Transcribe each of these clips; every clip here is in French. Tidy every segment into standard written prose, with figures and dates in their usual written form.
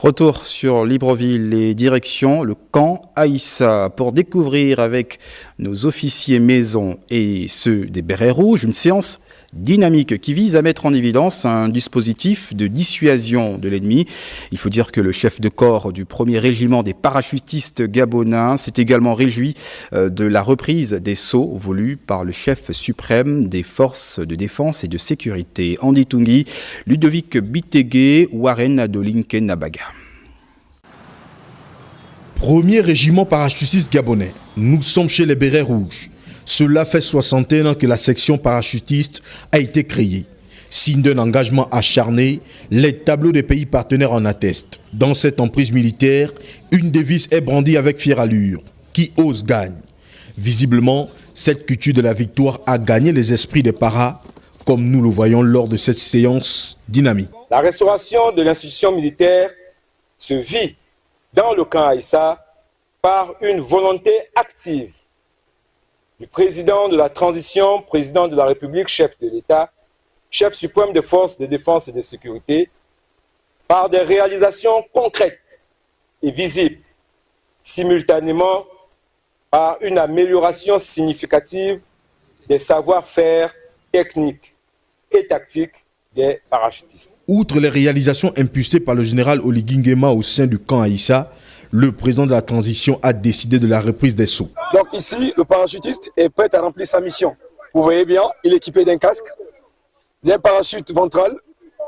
Retour sur Libreville et direction le camp Aïssa pour découvrir avec nos officiers maison et ceux des Bérets Rouges une séance dynamique qui vise à mettre en évidence un dispositif de dissuasion de l'ennemi. Il faut dire que le chef de corps du 1er régiment des parachutistes gabonais s'est également réjoui de la reprise des sauts voulus par le chef suprême des forces de défense et de sécurité, Andy Tungi, Ludovic Bitegué, Warren Adolinke Nabaga. 1er régiment parachutiste gabonais. Nous sommes chez les Bérets Rouges. Cela fait 61 ans que la section parachutiste a été créée. Signe d'un engagement acharné, les tableaux des pays partenaires en attestent. Dans cette emprise militaire, une devise est brandie avec fière allure. Qui ose gagne. Visiblement, cette culture de la victoire a gagné les esprits des paras, comme nous le voyons lors de cette séance dynamique. La restauration de l'institution militaire se vit dans le camp Aïssa par une volonté active du président de la transition, président de la République, chef de l'État, chef suprême des forces de défense et de sécurité, par des réalisations concrètes et visibles, simultanément par une amélioration significative des savoir-faire techniques et tactiques des parachutistes. Outre les réalisations impulsées par le général Oligui Nguema au sein du camp Aïssa, le président de la transition a décidé de la reprise des sauts. Donc ici, le parachutiste est prêt à remplir sa mission. Vous voyez bien, il est équipé d'un casque, d'un parachute ventral,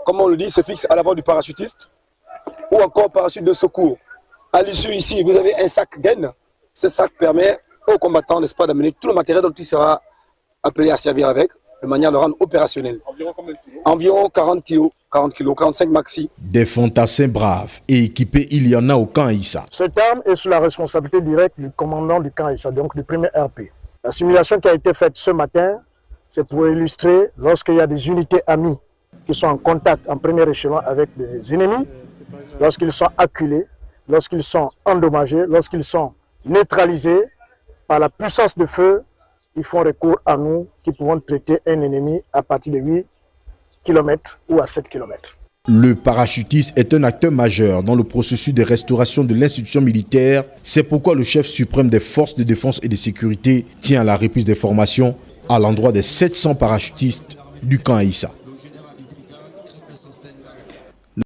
comme on le dit, se fixe à l'avant du parachutiste, ou encore parachute de secours. À l'issue ici, vous avez un sac gaine. Ce sac permet aux combattants, n'est-ce pas, d'amener tout le matériel dont il sera appelé à servir avec, de manière à le rendre opérationnel. Environ combien de kilos ? Environ 40 kilos, 45 maxi. Des fantassins braves et équipés, il y en a au camp Aïssa. Cette arme est sous la responsabilité directe du commandant du camp Aïssa, donc du 1er RP. La simulation qui a été faite ce matin, c'est pour illustrer lorsqu'il y a des unités amies qui sont en contact en premier échelon avec des ennemis, lorsqu'ils sont acculés, lorsqu'ils sont endommagés, lorsqu'ils sont neutralisés par la puissance de feu, ils font recours à nous qui pouvons traiter un ennemi à partir de 8 km ou à 7 km. Le parachutiste est un acteur majeur dans le processus de restauration de l'institution militaire. C'est pourquoi le chef suprême des forces de défense et de sécurité tient à la reprise des formations à l'endroit des 700 parachutistes du camp Aïssa.